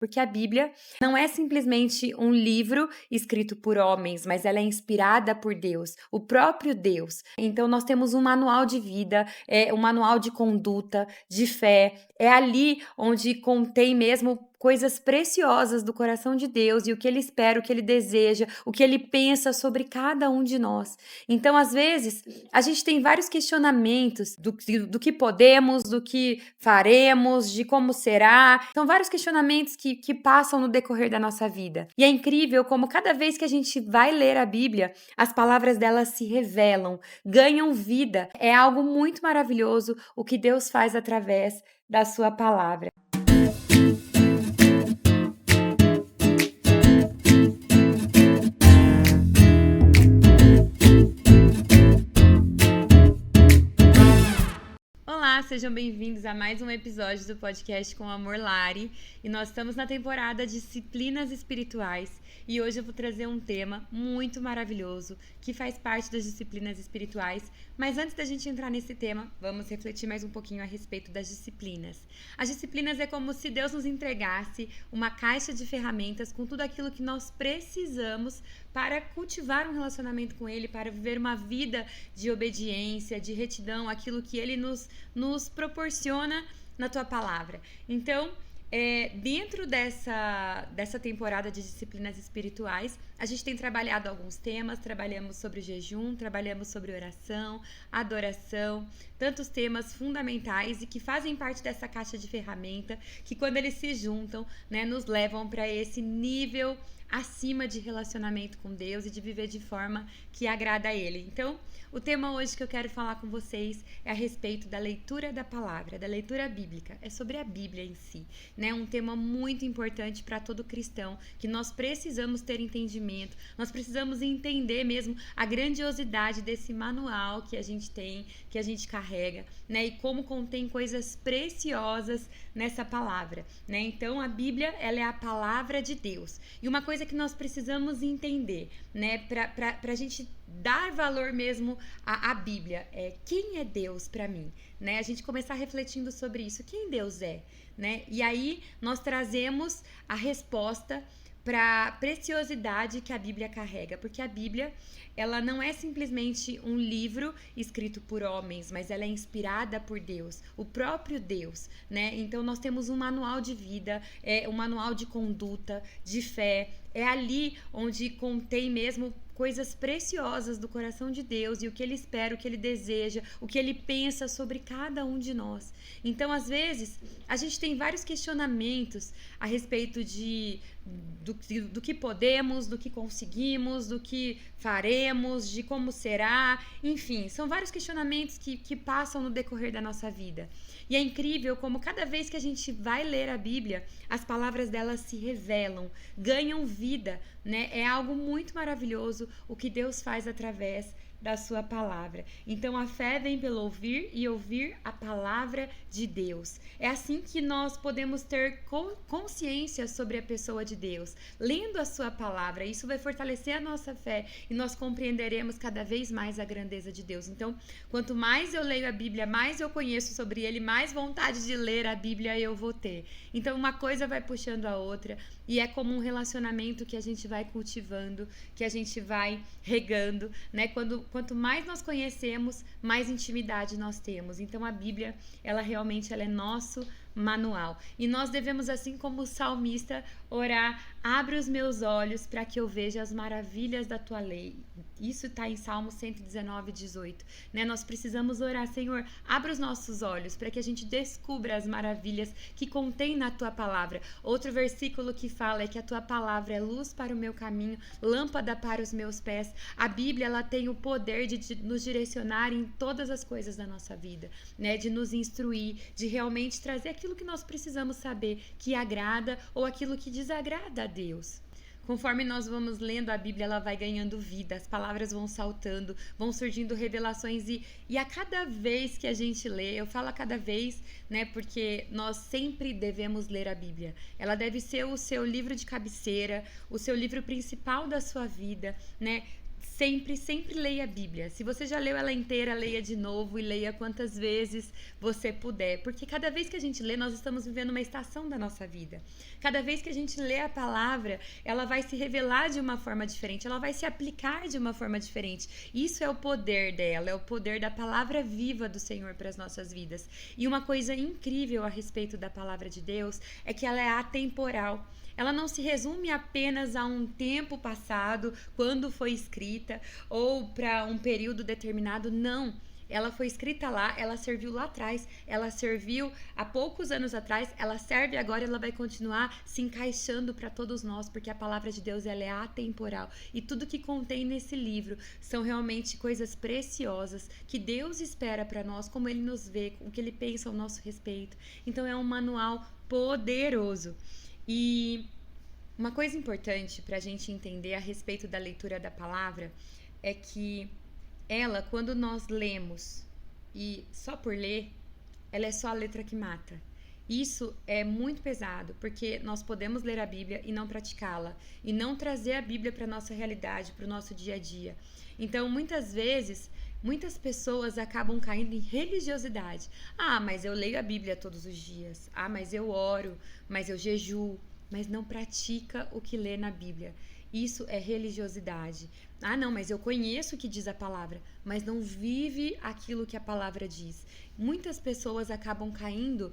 Porque a Bíblia não é simplesmente um livro escrito por homens, mas ela é inspirada por Deus, o próprio Deus. Então nós temos um manual de vida, um manual de conduta, de fé. É ali onde contém mesmo coisas preciosas do coração de Deus e o que Ele espera, o que Ele deseja, o que Ele pensa sobre cada um de nós. Então, às vezes, a gente tem vários questionamentos do que podemos, do que faremos, de como será. São vários questionamentos que passam no decorrer da nossa vida. E é incrível como cada vez que a gente vai ler a Bíblia, as palavras dela se revelam, ganham vida. É algo muito maravilhoso o que Deus faz através da sua palavra. Olá, sejam bem-vindos a mais um episódio do podcast com Amor Lari. E nós estamos na temporada Disciplinas Espirituais. E hoje eu vou trazer um tema muito maravilhoso que faz parte das disciplinas espirituais. Mas antes da gente entrar nesse tema, vamos refletir mais um pouquinho a respeito das disciplinas. As disciplinas é como se Deus nos entregasse uma caixa de ferramentas com tudo aquilo que nós precisamos para cultivar um relacionamento com Ele, para viver uma vida de obediência, de retidão, aquilo que Ele nos proporciona na Tua Palavra. Então, dentro dessa temporada de disciplinas espirituais, a gente tem trabalhado alguns temas, trabalhamos sobre jejum, trabalhamos sobre oração, adoração, tantos temas fundamentais e que fazem parte dessa caixa de ferramenta, que quando eles se juntam, né, nos levam para esse nível acima de relacionamento com Deus e de viver de forma que agrada a Ele. Então, o tema hoje que eu quero falar com vocês é a respeito da leitura da palavra, da leitura bíblica. É sobre a Bíblia em si, né? Um tema muito importante para todo cristão, que nós precisamos ter entendimento, nós precisamos entender mesmo a grandiosidade desse manual que a gente tem, que a gente carrega, né? E como contém coisas preciosas nessa palavra, né? Então, a Bíblia, ela é a palavra de Deus. E uma coisa que nós precisamos entender, né? Para a gente dar valor mesmo à Bíblia, quem é Deus para mim, né? A gente começar refletindo sobre isso, quem Deus é, né? E aí nós trazemos a resposta para a preciosidade que a Bíblia carrega, porque a Bíblia, ela não é simplesmente um livro escrito por homens, mas ela é inspirada por Deus, o próprio Deus, né? Então nós temos um manual de vida, um manual de conduta, de fé, é ali onde contém mesmo coisas preciosas do coração de Deus e o que Ele espera, o que Ele deseja, o que Ele pensa sobre cada um de nós. Então, às vezes, a gente tem vários questionamentos a respeito do que podemos, do que conseguimos, do que faremos, de como será, enfim, são vários questionamentos que passam no decorrer da nossa vida. E é incrível como cada vez que a gente vai ler a Bíblia, as palavras dela se revelam, ganham vida, né? É algo muito maravilhoso o que Deus faz através da sua palavra. Então a fé vem pelo ouvir e ouvir a palavra de Deus. É assim que nós podemos ter consciência sobre a pessoa de Deus, lendo a sua palavra. Isso vai fortalecer a nossa fé e nós compreenderemos cada vez mais a grandeza de Deus. Então, quanto mais eu leio a Bíblia, mais eu conheço sobre Ele, mais vontade de ler a Bíblia eu vou ter. Então, uma coisa vai puxando a outra e é como um relacionamento que a gente vai cultivando, que a gente vai regando, né? Quanto mais nós conhecemos, mais intimidade nós temos. Então a Bíblia, ela realmente é nosso manual. E nós devemos, assim como o salmista, orar: abre os meus olhos para que eu veja as maravilhas da tua lei. Isso está em Salmo 119, 18. Né? Nós precisamos orar: Senhor, abre os nossos olhos para que a gente descubra as maravilhas que contém na tua palavra. Outro versículo que fala é que a tua palavra é luz para o meu caminho, lâmpada para os meus pés. A Bíblia, ela tem o poder de nos direcionar em todas as coisas da nossa vida, né? De nos instruir, de realmente trazer aquilo que nós precisamos saber, que agrada ou aquilo que desagrada a Deus. Conforme nós vamos lendo a Bíblia, ela vai ganhando vida, as palavras vão saltando, vão surgindo revelações e a cada vez que a gente lê, eu falo a cada vez, né, porque nós sempre devemos ler a Bíblia. Ela deve ser o seu livro de cabeceira, o seu livro principal da sua vida, né? sempre leia a Bíblia. Se você já leu ela inteira, leia de novo e leia quantas vezes você puder. Porque cada vez que a gente lê, nós estamos vivendo uma estação da nossa vida. Cada vez que a gente lê a palavra, ela vai se revelar de uma forma diferente, ela vai se aplicar de uma forma diferente. Isso é o poder dela, é o poder da palavra viva do Senhor para as nossas vidas. E uma coisa incrível a respeito da palavra de Deus é que ela é atemporal. Ela não se resume apenas a um tempo passado, quando foi escrita, ou para um período determinado, não. Ela foi escrita lá, ela serviu lá atrás, ela serviu há poucos anos atrás, ela serve agora e ela vai continuar se encaixando para todos nós, porque a palavra de Deus ela é atemporal. E tudo que contém nesse livro são realmente coisas preciosas que Deus espera para nós, como Ele nos vê, o que Ele pensa ao nosso respeito. Então é um manual poderoso. E uma coisa importante para a gente entender a respeito da leitura da palavra é que ela, quando nós lemos e só por ler, ela é só a letra que mata. Isso é muito pesado, porque nós podemos ler a Bíblia e não praticá-la, e não trazer a Bíblia para a nossa realidade, para o nosso dia a dia. Então, muitas vezes, muitas pessoas acabam caindo em religiosidade. Ah, mas eu leio a Bíblia todos os dias. Ah, mas eu oro, mas eu jejuo. Mas não pratica o que lê na Bíblia. Isso é religiosidade. Ah, não, mas eu conheço o que diz a palavra, mas não vive aquilo que a palavra diz. Muitas pessoas acabam caindo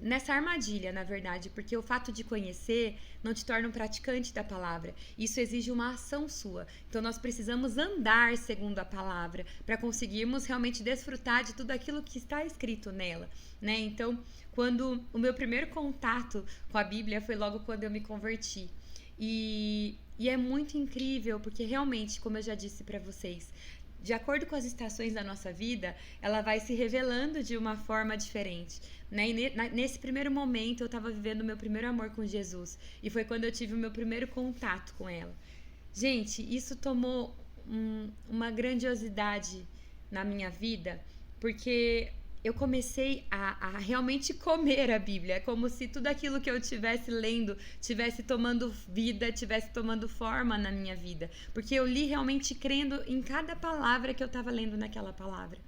nessa armadilha, na verdade, porque o fato de conhecer não te torna um praticante da palavra. Isso exige uma ação sua. Então nós precisamos andar segundo a palavra para conseguirmos realmente desfrutar de tudo aquilo que está escrito nela, né? Então, quando o meu primeiro contato com a Bíblia foi logo quando eu me converti. E é muito incrível, porque realmente, como eu já disse para vocês, de acordo com as estações da nossa vida, ela vai se revelando de uma forma diferente, né? E nesse primeiro momento, eu estava vivendo o meu primeiro amor com Jesus. E foi quando eu tive o meu primeiro contato com ela. Gente, isso tomou uma grandiosidade na minha vida, porque eu comecei a realmente comer a Bíblia. É como se tudo aquilo que eu estivesse lendo estivesse tomando vida, estivesse tomando forma na minha vida. Porque eu li realmente crendo em cada palavra que eu estava lendo naquela palavra.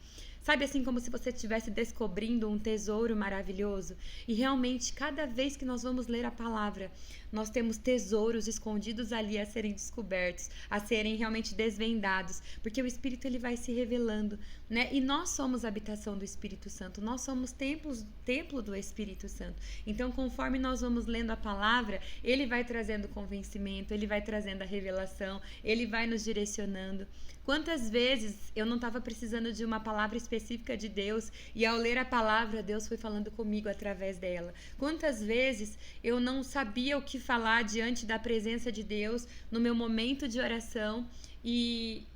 Sabe, assim como se você estivesse descobrindo um tesouro maravilhoso? E realmente, cada vez que nós vamos ler a palavra, nós temos tesouros escondidos ali a serem descobertos, a serem realmente desvendados, porque o Espírito ele vai se revelando, né? E nós somos a habitação do Espírito Santo, nós somos templo do Espírito Santo. Então, conforme nós vamos lendo a palavra, ele vai trazendo convencimento, ele vai trazendo a revelação, ele vai nos direcionando. Quantas vezes eu não estava precisando de uma palavra específica de Deus e ao ler a palavra, Deus foi falando comigo através dela. Quantas vezes eu não sabia o que falar diante da presença de Deus no meu momento de oração e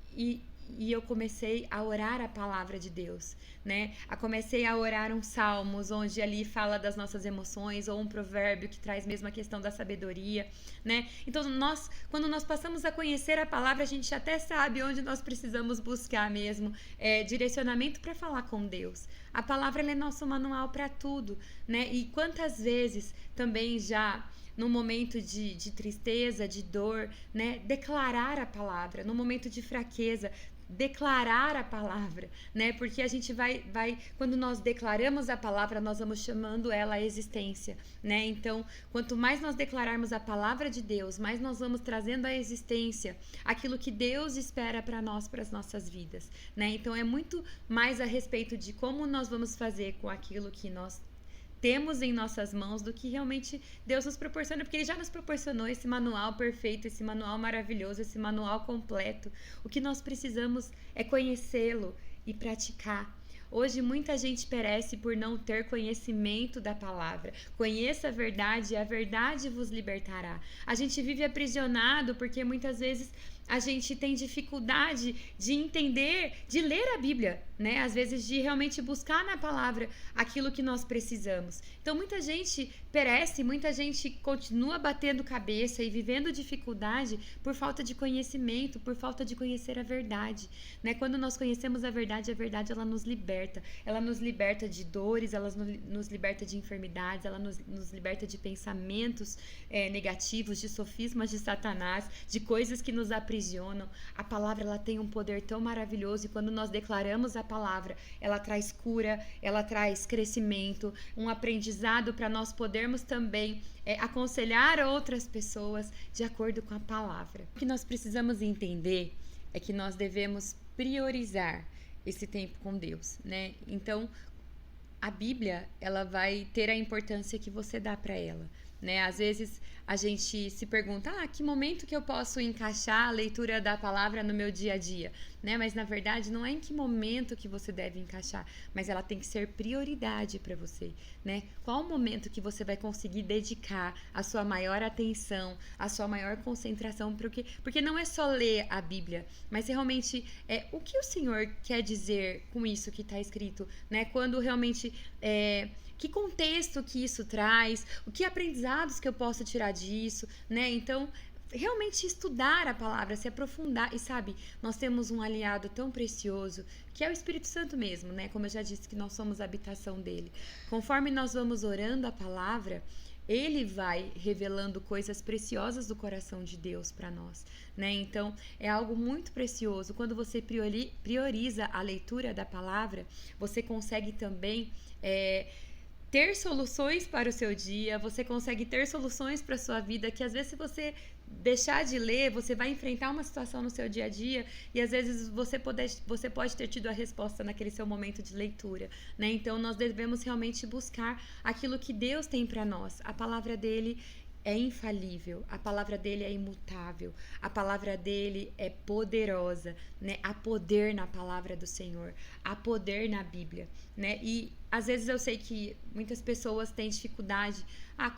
eu comecei a orar a palavra de Deus, né? Comecei a orar uns salmos, onde ali fala das nossas emoções, ou um provérbio que traz mesmo a questão da sabedoria, né? Então, quando nós passamos a conhecer a palavra, a gente até sabe onde nós precisamos buscar mesmo direcionamento para falar com Deus. A palavra ela é nosso manual para tudo, né? E quantas vezes também já no momento de tristeza, de dor, né? Declarar a palavra, no momento de fraqueza, declarar a palavra, né? Porque a gente vai quando nós declaramos a palavra, nós vamos chamando ela à existência, né? Então, quanto mais nós declararmos a palavra de Deus, mais nós vamos trazendo à existência aquilo que Deus espera para nós, para as nossas vidas, né? Então, é muito mais a respeito de como nós vamos fazer com aquilo que nós temos em nossas mãos do que realmente Deus nos proporciona, porque Ele já nos proporcionou esse manual perfeito, esse manual maravilhoso, esse manual completo. O que nós precisamos é conhecê-lo e praticar. Hoje muita gente perece por não ter conhecimento da palavra. Conheça a verdade e a verdade vos libertará. A gente vive aprisionado porque muitas vezes a gente tem dificuldade de entender, de ler a Bíblia, né? Às vezes de realmente buscar na palavra aquilo que nós precisamos. Então muita gente perece, muita gente continua batendo cabeça e vivendo dificuldade por falta de conhecimento, por falta de conhecer a verdade, né? Quando nós conhecemos a verdade ela nos liberta. ela nos liberta de dores, ela nos liberta de enfermidades, ela nos liberta de pensamentos negativos, de sofismas de Satanás, de coisas que nos aprisionam. A palavra, ela tem um poder tão maravilhoso, e quando nós declaramos a palavra, ela traz cura, ela traz crescimento, um aprendizado para nós podermos também aconselhar outras pessoas de acordo com a palavra. O que nós precisamos entender é que nós devemos priorizar esse tempo com Deus, né? Então, a Bíblia, ela vai ter a importância que você dá para ela, né? Às vezes a gente se pergunta, que momento que eu posso encaixar a leitura da palavra no meu dia a dia, né? Mas na verdade não é em que momento que você deve encaixar, mas ela tem que ser prioridade para você, né? Qual o momento que você vai conseguir dedicar a sua maior atenção, a sua maior concentração, porque não é só ler a Bíblia, mas realmente o que o Senhor quer dizer com isso que está escrito, né? Quando realmente que contexto que isso traz, o que aprendizados que eu posso tirar disso, né? Então, realmente estudar a palavra, se aprofundar. E sabe, nós temos um aliado tão precioso, que é o Espírito Santo mesmo, né? Como eu já disse, que nós somos a habitação dele. Conforme nós vamos orando a palavra, ele vai revelando coisas preciosas do coração de Deus para nós, né? Então, é algo muito precioso. Quando você prioriza a leitura da palavra, você consegue também ter soluções para o seu dia, você consegue ter soluções para a sua vida, que às vezes se você deixar de ler, você vai enfrentar uma situação no seu dia a dia e às vezes você pode ter tido a resposta naquele seu momento de leitura, né? Então nós devemos realmente buscar aquilo que Deus tem para nós. A palavra dele é infalível, a palavra dele é imutável, a palavra dele é poderosa, né? Há poder na palavra do Senhor, há poder na Bíblia, né? E às vezes eu sei que muitas pessoas têm dificuldade.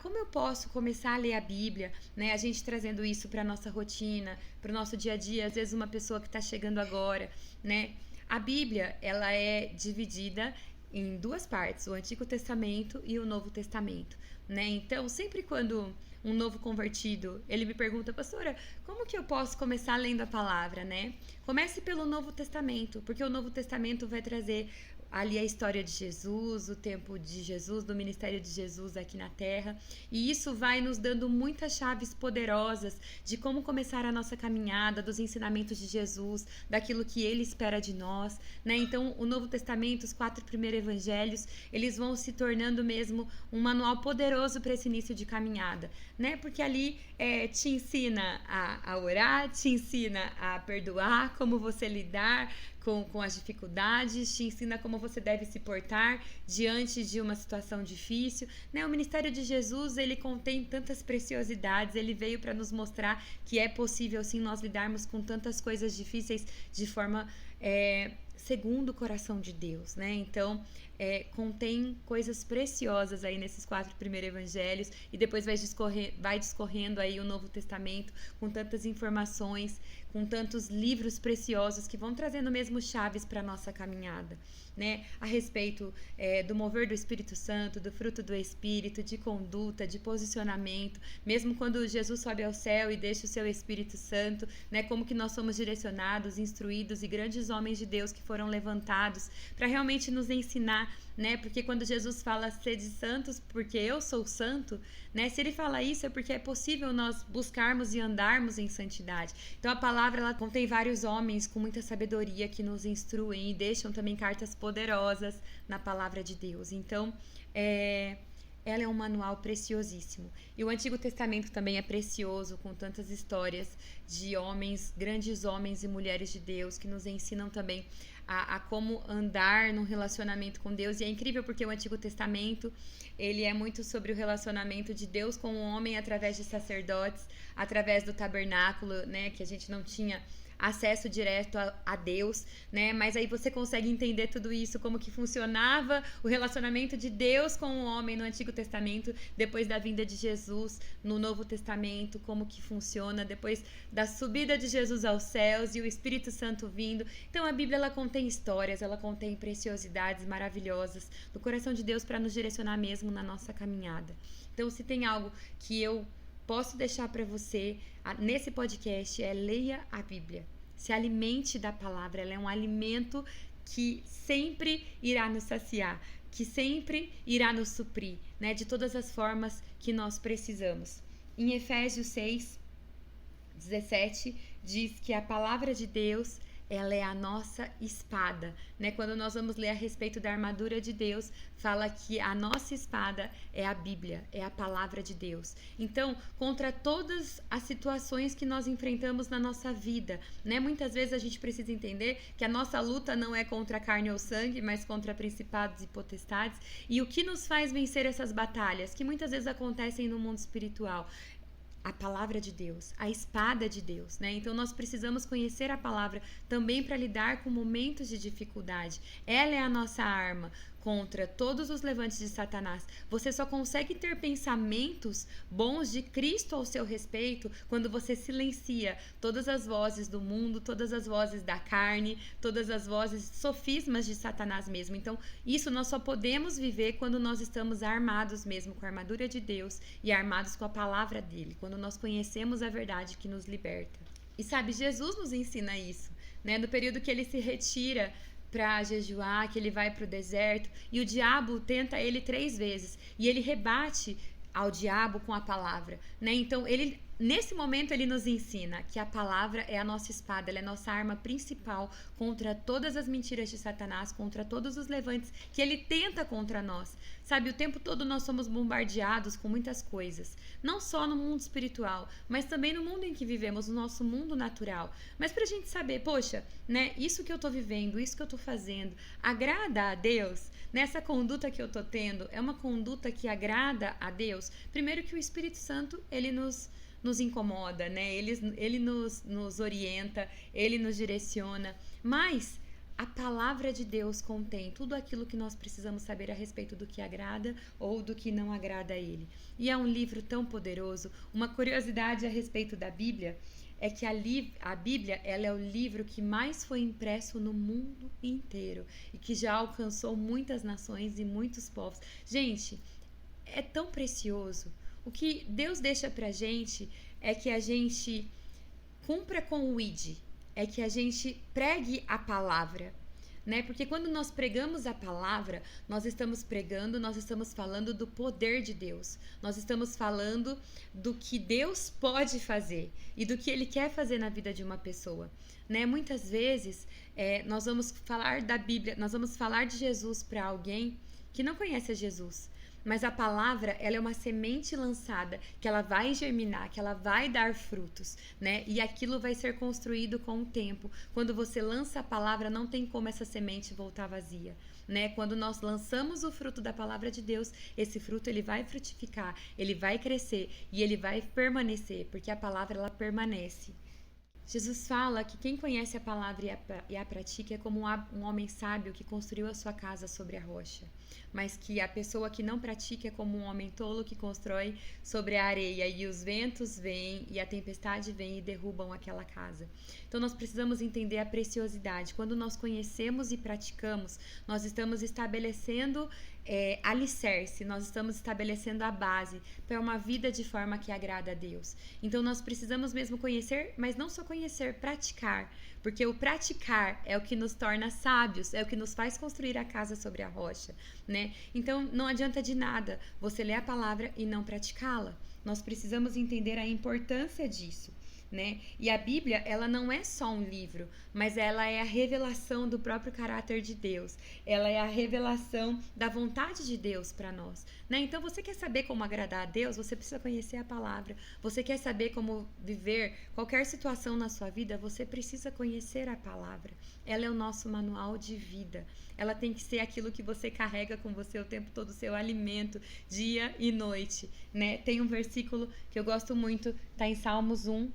Como eu posso começar a ler a Bíblia, né? A gente trazendo isso para nossa rotina, para o nosso dia a dia, às vezes uma pessoa que está chegando agora, né? A Bíblia, ela é dividida em duas partes, o Antigo Testamento e o Novo Testamento, né? Então, sempre quando um novo convertido, ele me pergunta, pastora, como que eu posso começar lendo a palavra, né? Comece pelo Novo Testamento, porque o Novo Testamento vai trazer ali a história de Jesus, o tempo de Jesus, do ministério de Jesus aqui na Terra, e isso vai nos dando muitas chaves poderosas de como começar a nossa caminhada, dos ensinamentos de Jesus, daquilo que Ele espera de nós, né? Então, o Novo Testamento, os 4 primeiros evangelhos, eles vão se tornando mesmo um manual poderoso para esse início de caminhada, né? Porque ali te ensina a orar, te ensina a perdoar, como você lidar com as dificuldades, te ensina como você deve se portar diante de uma situação difícil, né? O ministério de Jesus, ele contém tantas preciosidades, ele veio para nos mostrar que é possível sim nós lidarmos com tantas coisas difíceis de forma segundo o coração de Deus, né? Então, contém coisas preciosas aí nesses 4 primeiros evangelhos, e depois vai discorrendo aí o Novo Testamento com tantas informações, com tantos livros preciosos que vão trazendo mesmo chaves para a nossa caminhada, né? A respeito do mover do Espírito Santo, do fruto do Espírito, de conduta, de posicionamento, mesmo quando Jesus sobe ao céu e deixa o seu Espírito Santo, né? Como que nós somos direcionados, instruídos, e grandes homens de Deus que foram levantados para realmente nos ensinar, né? Porque quando Jesus fala sede santos porque eu sou santo, né? Se ele fala isso é porque é possível nós buscarmos e andarmos em santidade. Então a palavra, ela contém vários homens com muita sabedoria que nos instruem e deixam também cartas poderosas na palavra de Deus. Então ela é um manual preciosíssimo. E o Antigo Testamento também é precioso, com tantas histórias de homens, grandes homens e mulheres de Deus, que nos ensinam também a como andar num relacionamento com Deus. E é incrível porque o Antigo Testamento, ele é muito sobre o relacionamento de Deus com o homem através de sacerdotes, através do tabernáculo, né, que a gente não tinha acesso direto a Deus, né? Mas aí você consegue entender tudo isso, como que funcionava o relacionamento de Deus com o homem no Antigo Testamento, depois da vinda de Jesus no Novo Testamento, como que funciona depois da subida de Jesus aos céus e o Espírito Santo vindo. Então a Bíblia, ela contém histórias, ela contém preciosidades maravilhosas do coração de Deus para nos direcionar mesmo na nossa caminhada. Então, se tem algo que eu posso deixar para você nesse podcast, leia a Bíblia. Se alimente da palavra, ela é um alimento que sempre irá nos saciar, que sempre irá nos suprir, né, de todas as formas que nós precisamos. Em Efésios 6:17 diz que a palavra de Deus, ela é a nossa espada, né? Quando nós vamos ler a respeito da armadura de Deus, fala que a nossa espada é a Bíblia, é a palavra de Deus. Então, contra todas as situações que nós enfrentamos na nossa vida, né? Muitas vezes a gente precisa entender que a nossa luta não é contra a carne ou sangue, mas contra principados e potestades. E o que nos faz vencer essas batalhas, que muitas vezes acontecem no mundo espiritual? A palavra de Deus, a espada de Deus, né? Então nós precisamos conhecer a palavra também para lidar com momentos de dificuldade. Ela é a nossa arma contra todos os levantes de Satanás. Você só consegue ter pensamentos bons de Cristo ao seu respeito quando você silencia todas as vozes do mundo, todas as vozes da carne, todas as vozes sofismas de Satanás mesmo. Então, isso nós só podemos viver quando nós estamos armados mesmo com a armadura de Deus e armados com a palavra dele, quando nós conhecemos a verdade que nos liberta. E sabe, Jesus nos ensina isso, né? No período que ele se retira para jejuar, que ele vai para o deserto, e o diabo tenta ele 3 vezes, e ele rebate ao diabo com a palavra, né? Então, nesse momento ele nos ensina que a palavra é a nossa espada, ela é a nossa arma principal contra todas as mentiras de Satanás, contra todos os levantes que ele tenta contra nós. Sabe, o tempo todo nós somos bombardeados com muitas coisas, não só no mundo espiritual, mas também no mundo em que vivemos, no nosso mundo natural. Mas pra gente saber, poxa, né, isso que eu tô vivendo, isso que eu tô fazendo, agrada a Deus? Nessa conduta que eu tô tendo, é uma conduta que agrada a Deus? Primeiro que o Espírito Santo, ele nos incomoda, né? Ele nos orienta, ele nos direciona, mas a palavra de Deus contém tudo aquilo que nós precisamos saber a respeito do que agrada ou do que não agrada a ele. E é um livro tão poderoso. Uma curiosidade a respeito da Bíblia é que a Bíblia, ela é o livro que mais foi impresso no mundo inteiro e que já alcançou muitas nações e muitos povos. Gente, é tão precioso. O que Deus deixa pra gente é que a gente cumpra com o ID, é que a gente pregue a palavra, né? Porque quando nós pregamos a palavra, nós estamos pregando, nós estamos falando do poder de Deus. Nós estamos falando do que Deus pode fazer e do que Ele quer fazer na vida de uma pessoa, né? Muitas vezes nós vamos falar da Bíblia, nós vamos falar de Jesus para alguém que não conhece a Jesus. Mas a palavra, ela é uma semente lançada, que ela vai germinar, que ela vai dar frutos, né? E aquilo vai ser construído com o tempo. Quando você lança a palavra, não tem como essa semente voltar vazia, né? Quando nós lançamos o fruto da palavra de Deus, esse fruto ele vai frutificar, ele vai crescer e ele vai permanecer, porque a palavra ela permanece. Jesus fala que quem conhece a palavra e a pratica é como um homem sábio que construiu a sua casa sobre a rocha, mas que a pessoa que não pratica é como um homem tolo que constrói sobre a areia e os ventos vêm e a tempestade vem e derrubam aquela casa. Então nós precisamos entender a preciosidade. Quando nós conhecemos e praticamos, nós estamos estabelecendo alicerce, nós estamos estabelecendo a base para uma vida de forma que agrada a Deus. Então nós precisamos mesmo conhecer, mas não só conhecer, praticar, porque o praticar é o que nos torna sábios, é o que nos faz construir a casa sobre a rocha, né? Então não adianta de nada você ler a palavra e não praticá-la. Nós precisamos entender a importância disso, né? E a Bíblia, ela não é só um livro, mas ela é a revelação do próprio caráter de Deus. Ela é a revelação da vontade de Deus para nós, né? Então, você quer saber como agradar a Deus? Você precisa conhecer a palavra. Você quer saber como viver qualquer situação na sua vida? Você precisa conhecer a palavra. Ela é o nosso manual de vida. Ela tem que ser aquilo que você carrega com você o tempo todo, o seu alimento, dia e noite, né? Tem um versículo que eu gosto muito, tá em Salmos 1,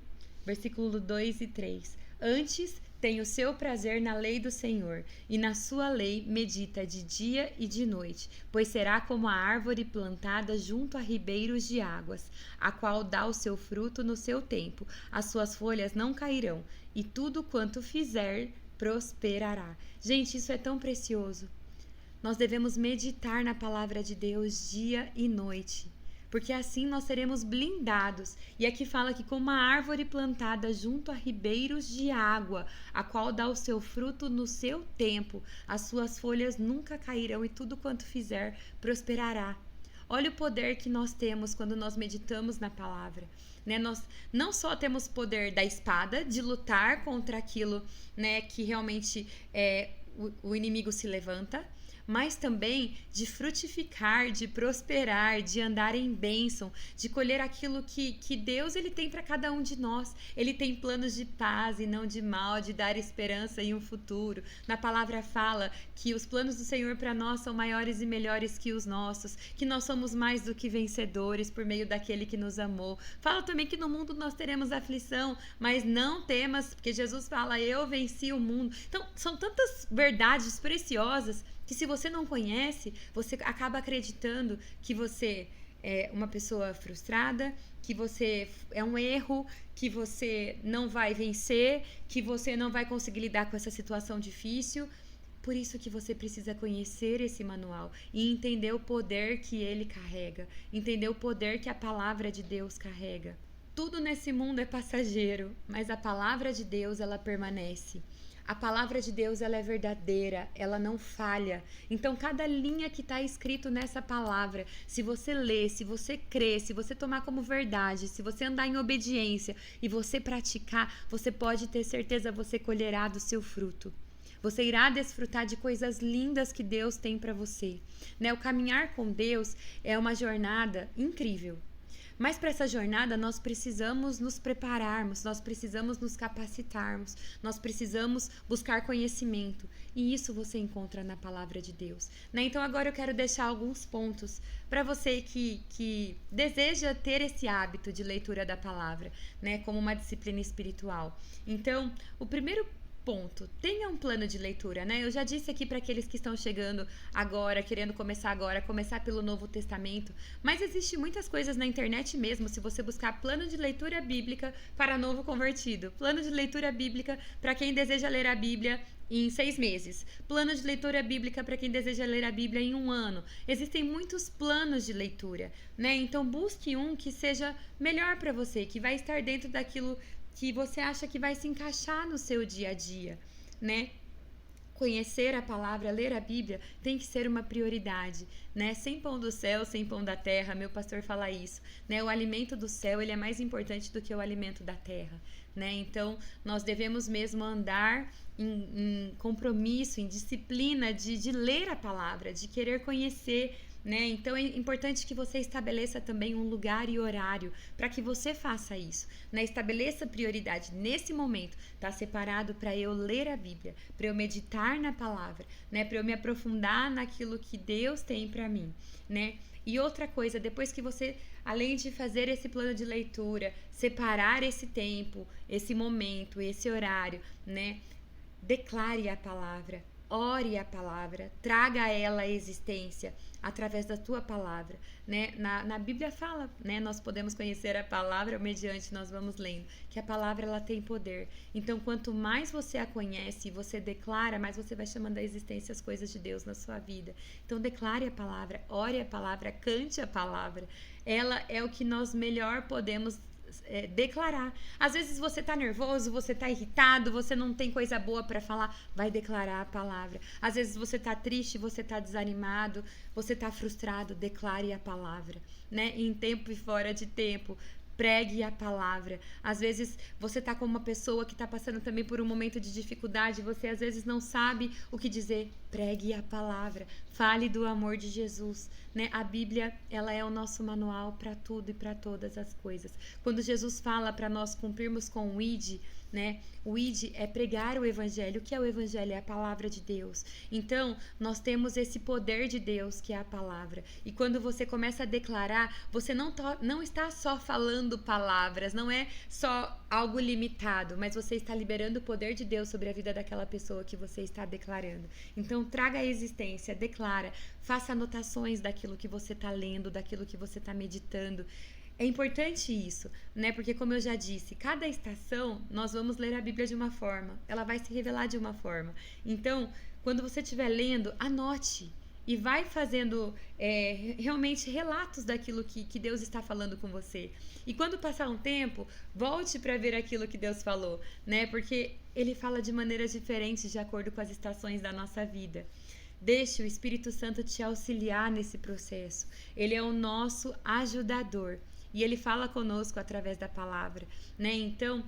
versículo 2 e 3. Antes tem o seu prazer na lei do Senhor, e na sua lei medita de dia e de noite, pois será como a árvore plantada junto a ribeiros de águas, a qual dá o seu fruto no seu tempo, as suas folhas não cairão, e tudo quanto fizer prosperará. Gente, isso é tão precioso. Nós devemos meditar na palavra de Deus dia e noite, porque assim nós seremos blindados. E aqui fala que como uma árvore plantada junto a ribeiros de água, a qual dá o seu fruto no seu tempo, as suas folhas nunca cairão e tudo quanto fizer prosperará. Olha o poder que nós temos quando nós meditamos na palavra. Né? Nós não só temos poder da espada, de lutar contra aquilo, né, que realmente o inimigo se levanta, mas também de frutificar, de prosperar, de andar em bênção, de colher aquilo que Deus ele tem para cada um de nós. Ele tem planos de paz e não de mal, de dar esperança e um futuro. Na palavra fala que os planos do Senhor para nós são maiores e melhores que os nossos, que nós somos mais do que vencedores por meio daquele que nos amou. Fala também que no mundo nós teremos aflição, mas não temas, porque Jesus fala, eu venci o mundo. Então, são tantas verdades preciosas que se você não conhece, você acaba acreditando que você é uma pessoa frustrada, que você é um erro, que você não vai vencer, que você não vai conseguir lidar com essa situação difícil. Por isso que você precisa conhecer esse manual e entender o poder que ele carrega, entender o poder que a palavra de Deus carrega. Tudo nesse mundo é passageiro, mas a palavra de Deus, ela permanece. A palavra de Deus, ela é verdadeira, ela não falha. Então, cada linha que está escrito nessa palavra, se você ler, se você crer, se você tomar como verdade, se você andar em obediência e você praticar, você pode ter certeza, você colherá do seu fruto. Você irá desfrutar de coisas lindas que Deus tem para você. Né? O caminhar com Deus é uma jornada incrível. Mas para essa jornada nós precisamos nos prepararmos, nós precisamos nos capacitarmos, nós precisamos buscar conhecimento. E isso você encontra na palavra de Deus. Né? Então agora eu quero deixar alguns pontos para você que deseja ter esse hábito de leitura da palavra, né? Como uma disciplina espiritual. Então, o primeiro ponto, tenha um plano de leitura, né? Eu já disse aqui para aqueles que estão chegando agora, querendo começar agora, começar pelo Novo Testamento, mas existe muitas coisas na internet mesmo, se você buscar plano de leitura bíblica para novo convertido, plano de leitura bíblica para quem deseja ler a Bíblia em 6 meses, plano de leitura bíblica para quem deseja ler a Bíblia em 1 ano. Existem muitos planos de leitura, né? Então busque um que seja melhor para você, que vai estar dentro daquilo que você acha que vai se encaixar no seu dia a dia, né? Conhecer a palavra, ler a Bíblia tem que ser uma prioridade, né? Sem pão do céu, sem pão da terra, meu pastor fala isso, né? O alimento do céu, ele é mais importante do que o alimento da terra, né? Então, nós devemos mesmo andar em compromisso, em disciplina de ler a palavra, de querer conhecer, né? Então é importante que você estabeleça também um lugar e horário para que você faça isso, né? Estabeleça prioridade nesse momento, tá separado para eu ler a Bíblia, para eu meditar na palavra, né? Para eu me aprofundar naquilo que Deus tem para mim, né? E outra coisa, depois que você, além de fazer esse plano de leitura, separar esse tempo, esse momento, esse horário, né? Declare a palavra, ore a palavra, traga a ela a existência através da tua palavra, né? Na Bíblia fala, né? Nós podemos conhecer a palavra mediante nós vamos lendo, que a palavra ela tem poder. Então, quanto mais você a conhece e você declara, mais você vai chamando à existência as coisas de Deus na sua vida. Então, declare a palavra, ore a palavra, cante a palavra. Ela é o que nós melhor podemos declarar. Às vezes você tá nervoso, você tá irritado, você não tem coisa boa para falar, vai declarar a palavra. Às vezes você tá triste, você tá desanimado, você tá frustrado, declare a palavra, né? Em tempo e fora de tempo, pregue a palavra. Às vezes você tá com uma pessoa que tá passando também por um momento de dificuldade, você às vezes não sabe o que dizer, pregue a palavra, fale do amor de Jesus, né? A Bíblia, ela é o nosso manual para tudo e para todas as coisas. Quando Jesus fala para nós cumprirmos com o ID, né? O ID é pregar o evangelho. O que é o evangelho? É a palavra de Deus. Então, nós temos esse poder de Deus, que é a palavra. E quando você começa a declarar, você não está só falando palavras, não é só algo limitado, mas você está liberando o poder de Deus sobre a vida daquela pessoa que você está declarando. Então, traga a existência, declara, faça anotações daquilo que você está lendo, daquilo que você está meditando. É importante isso, né? Porque como eu já disse, cada estação nós vamos ler a Bíblia de uma forma, ela vai se revelar de uma forma. Então, quando você estiver lendo, anote. e vai fazendo realmente relatos daquilo que Deus está falando com você. E quando passar um tempo, volte para ver aquilo que Deus falou, né? Porque Ele fala de maneiras diferentes de acordo com as estações da nossa vida. Deixe o Espírito Santo te auxiliar nesse processo. Ele é o nosso ajudador e Ele fala conosco através da palavra, né? Então,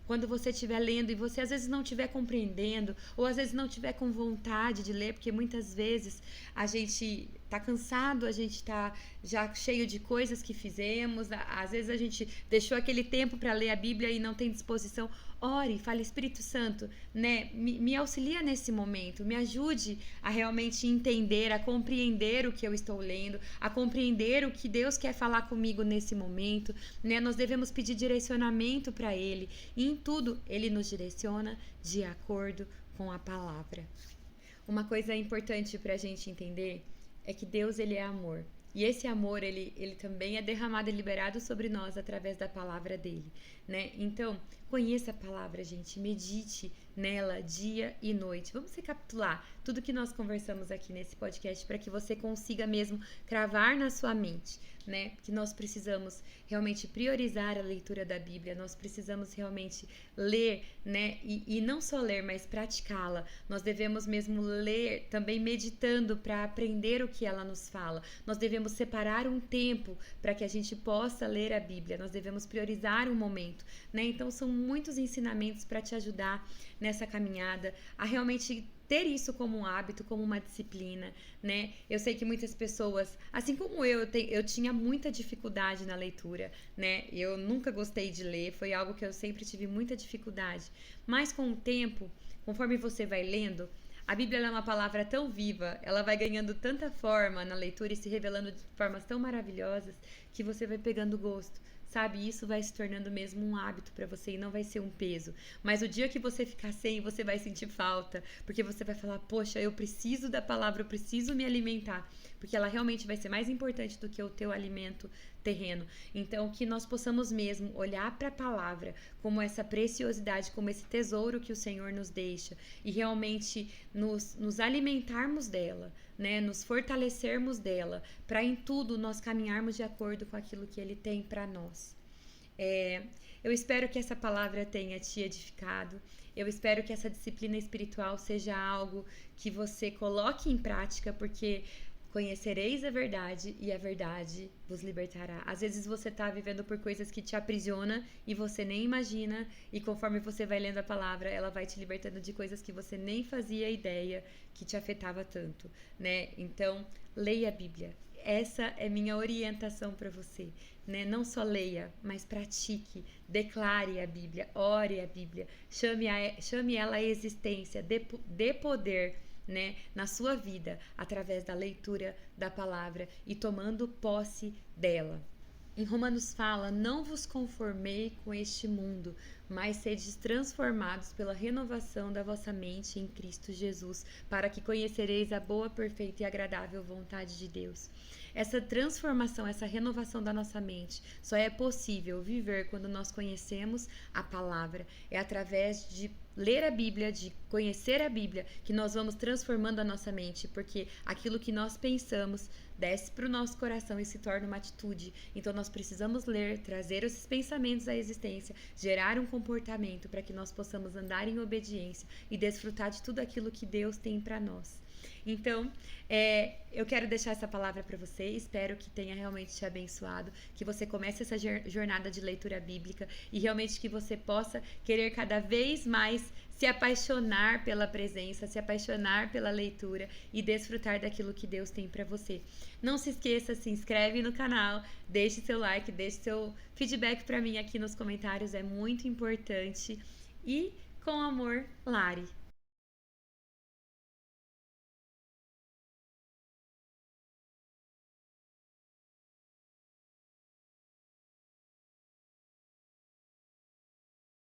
quando você estiver lendo e você às vezes não estiver compreendendo, ou às vezes não estiver com vontade de ler, porque muitas vezes a gente está cansado, a gente está já cheio de coisas que fizemos, às vezes a gente deixou aquele tempo para ler a Bíblia e não tem disposição. Ore, fale, Espírito Santo, né? Me auxilia nesse momento, me ajude a realmente entender, a compreender o que eu estou lendo, a compreender o que Deus quer falar comigo nesse momento, né? Nós devemos pedir direcionamento para Ele, e em tudo Ele nos direciona de acordo com a palavra. Uma coisa importante para a gente entender é que Deus, Ele é amor. E esse amor, ele também é derramado e liberado sobre nós através da palavra dele, né? Então, conheça a palavra, gente. Medite nela dia e noite. Vamos recapitular tudo que nós conversamos aqui nesse podcast para que você consiga mesmo cravar na sua mente, né? Que nós precisamos realmente priorizar a leitura da Bíblia. Nós precisamos realmente ler, né? E não só ler, mas praticá-la. Nós devemos mesmo ler também meditando para aprender o que ela nos fala. Nós devemos separar um tempo para que a gente possa ler a Bíblia. Nós devemos priorizar um momento, né? Então são muitos ensinamentos para te ajudar nessa caminhada a realmente ter isso como um hábito, como uma disciplina, né? Eu sei que muitas pessoas, assim como eu tinha muita dificuldade na leitura, né? Eu nunca gostei de ler, foi algo que eu sempre tive muita dificuldade. Mas com o tempo, conforme você vai lendo, a Bíblia é uma palavra tão viva, ela vai ganhando tanta forma na leitura e se revelando de formas tão maravilhosas que você vai pegando gosto. Sabe, isso vai se tornando mesmo um hábito para você e não vai ser um peso. Mas o dia que você ficar sem, você vai sentir falta, porque você vai falar, poxa, eu preciso da palavra, eu preciso me alimentar, porque ela realmente vai ser mais importante do que o teu alimento terreno. Então, que nós possamos mesmo olhar para a palavra como essa preciosidade, como esse tesouro que o Senhor nos deixa e realmente nos alimentarmos dela, né? Nos fortalecermos dela, para em tudo nós caminharmos de acordo com aquilo que Ele tem para nós. Eu espero que essa palavra tenha te edificado. Eu espero que essa disciplina espiritual seja algo que você coloque em prática, porque conhecereis a verdade e a verdade vos libertará. Às vezes você está vivendo por coisas que te aprisionam e você nem imagina, e conforme você vai lendo a palavra, ela vai te libertando de coisas que você nem fazia ideia que te afetava tanto, né? Então, leia a Bíblia. Essa é minha orientação para você, né? Não só leia, mas pratique, declare a Bíblia, ore a Bíblia, chame ela à existência, dê poder, né, na sua vida, através da leitura da palavra e tomando posse dela. Em Romanos fala, não vos conformei com este mundo, mas sedes transformados pela renovação da vossa mente em Cristo Jesus, para que conhecereis a boa, perfeita e agradável vontade de Deus. Essa transformação, essa renovação da nossa mente só é possível viver quando nós conhecemos a palavra. É através de ler a Bíblia, de conhecer a Bíblia, que nós vamos transformando a nossa mente, porque aquilo que nós pensamos desce para o nosso coração e se torna uma atitude. Então nós precisamos ler, trazer esses pensamentos à existência, gerar um comportamento para que nós possamos andar em obediência e desfrutar de tudo aquilo que Deus tem para nós. Então, eu quero deixar essa palavra para você, espero que tenha realmente te abençoado, que você comece essa jornada de leitura bíblica e realmente que você possa querer cada vez mais se apaixonar pela presença, se apaixonar pela leitura e desfrutar daquilo que Deus tem para você. Não se esqueça, se inscreve no canal, deixe seu like, deixe seu feedback para mim aqui nos comentários, é muito importante. E com amor, Lari.